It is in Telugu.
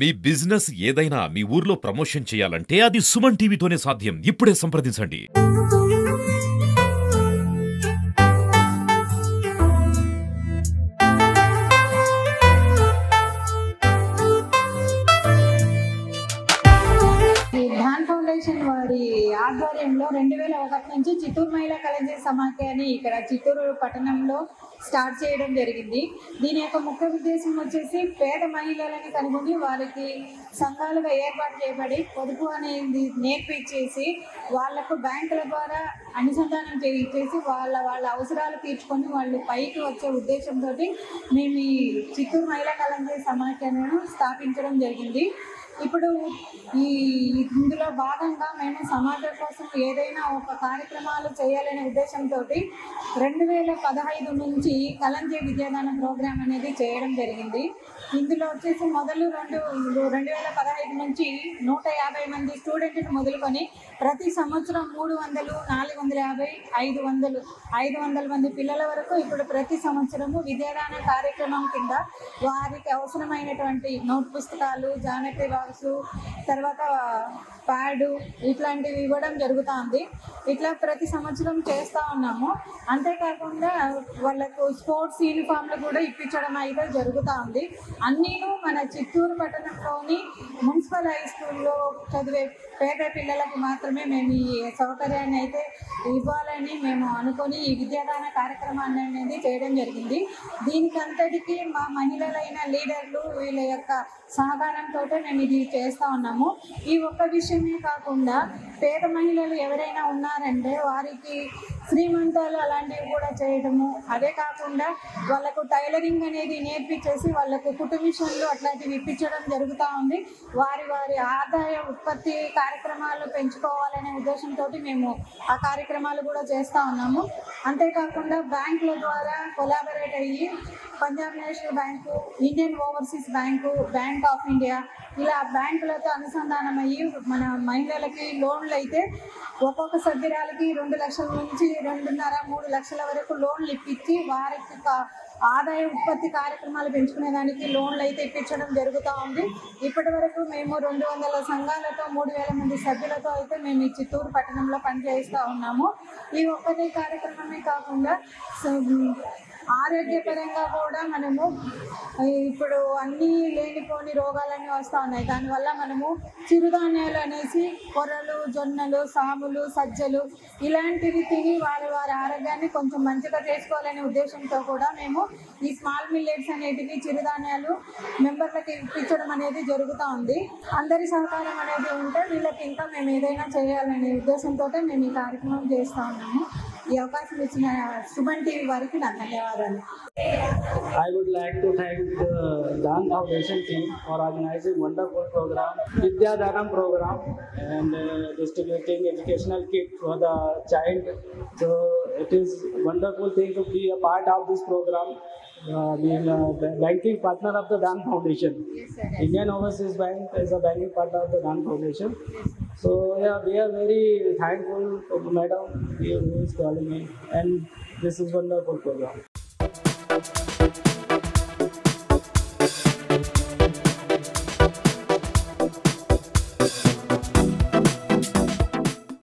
మీ బిజినెస్ ఏదైనా మీ ఊర్లో ప్రమోషన్ చేయాలంటే అది సుమన్ టీవీతోనే సాధ్యం. ఇప్పుడే సంప్రదించండి. ధాన్ ఫౌండేషన్ వారి ఆధ్వర్యంలో 2001 నుంచి చిత్తూరు మహిళా కళాశాల సమాఖ్యని ఇక్కడ చిత్తూరు పట్టణంలో స్టార్ట్ చేయడం జరిగింది. దీని యొక్క ముఖ్య ఉద్దేశం వచ్చేసి పేద మహిళలని కనుగొని వారికి సంఘాలుగా ఏర్పాటు చేయబడి పొదుపు అనేది నేర్పించేసి వాళ్లకు బ్యాంకుల ద్వారా అనుసంధానం చేసి వాళ్ళ అవసరాలు తీర్చుకొని వాళ్ళు పైకి వచ్చే ఉద్దేశంతో మేము ఈ చిత్తూరు మహిళా కళాశాల సమాఖ్యను స్థాపించడం జరిగింది. ఇప్పుడు ఇందులో భాగంగా మేము సమాజం కోసం ఏదైనా ఒక కార్యక్రమాలు చేయాలనే ఉద్దేశంతో 2015 నుంచి కలంజీ విద్యాదానం ప్రోగ్రాం అనేది చేయడం జరిగింది. ఇందులో వచ్చేసి మొదలు 2015 నుంచి 150 మంది స్టూడెంట్ని మొదలుకొని ప్రతి సంవత్సరం 300, 450, 500 మంది పిల్లల వరకు ఇప్పుడు ప్రతి సంవత్సరము విద్యాదాన కార్యక్రమం కింద వారికి అవసరమైనటువంటి నోట్ పుస్తకాలు, జామెట్రీ బాక్సు, తర్వాత ప్యాడు ఇట్లాంటివి ఇవ్వడం జరుగుతుంది. ఇట్లా ప్రతి సంవత్సరం చేస్తూ ఉన్నాము. అంతేకాకుండా వాళ్ళకు స్పోర్ట్స్ యూనిఫామ్లు కూడా ఇప్పించడం అయితే జరుగుతూ ఉంది. అన్నీను మన చిత్తూరు పట్టణంలోని మున్సిపల్ హై స్కూల్లో చదివే పేద పిల్లలకు మాత్రమే మేము ఈ సౌకర్యాన్ని అయితే ఇవ్వాలని మేము అనుకొని ఈ విద్యాదాన కార్యక్రమాన్ని అనేది చేయడం జరిగింది. దీనికి అంతటికీ మా మహిళలైన లీడర్లు వీళ్ళ యొక్క సహకారంతో మేము ఇది చేస్తూ ఉన్నాము. ఈ ఒక్క విషయమే కాకుండా పేద మహిళలు ఎవరైనా ఉన్నారంటే వారికి శ్రీమంతాలు అలాంటివి కూడా చేయడము, అదే కాకుండా వాళ్ళకు టైలరింగ్ అనేది నేర్పించేసి వాళ్ళకు కుట్టు మిషన్లు అట్లాంటివి ఇప్పించడం జరుగుతూ ఉంది. వారి ఆదాయ ఉత్పత్తి కార్యక్రమాలు పెంచుకోవాలనే ఉద్దేశంతో మేము ఆ కార్యక్రమాలు కూడా చేస్తూ ఉన్నాము. అంతేకాకుండా బ్యాంకుల ద్వారా కొలాబరేట్ అయ్యి Punjab national bank, Indian overseas bank, bank of India ఇలా బ్యాంకులతో అనుసంధానం అయ్యి మన మహిళలకి లోన్లు అయితే ఒక్కొక్క సభ్యురాలకి 2 లక్షల నుంచి 2.5-3 లక్షల వరకు లోన్లు ఇప్పించి వారికి ఆదాయ ఉత్పత్తి కార్యక్రమాలు పెంచుకునేదానికి లోన్లు అయితే ఇప్పించడం జరుగుతూ ఉంది. ఇప్పటి వరకు మేము 200 సంఘాలతో 3000 మంది సభ్యులతో అయితే మేము ఈ చిత్తూరు పట్టణంలో పనిచేస్తూ ఉన్నాము. ఈ ఒక్కటే కార్యక్రమమే కాకుండా ఆరోగ్యపరంగా కూడా మనము ఇప్పుడు అన్నీ లేనిపోని రోగాలన్నీ వస్తూ ఉన్నాయి. దానివల్ల మనము చిరుధాన్యాలు అనేసి కొర్రలు, జొన్నలు, సాములు, సజ్జలు ఇలాంటివి తిని వారి ఆరోగ్యాన్ని కొంచెం మంచిగా చేసుకోవాలనే ఉద్దేశంతో కూడా మేము ఈ స్మాల్ మిల్లెట్స్ అనేటివి చిరుధాన్యాలు మెంబర్లకి ఇప్పించడం అనేది జరుగుతూ ఉంది. అందరి సహకారం అనేది ఉంటే వీళ్ళకి ఇంకా మేము ఏదైనా చేయాలనే ఉద్దేశంతో మేము ఈ కార్యక్రమం చేస్తూ ఉన్నాము. ఈ అవకాశం ఇచ్చిన సుమన్ టీవీ వారికి నా ధన్యవాదాలు. I would like to thank the Dhan Foundation team for organizing wonderful program, Vidya Dhanam program, and distributing educational kit for the child. So it is wonderful thing to be a part of this program. Being a banking partner of the Dhan Foundation. Yes, sir. Indian Overseas Bank is a banking partner of the Dhan Foundation. So yeah, we are very thankful to Madam who is calling me, and this is wonderful program.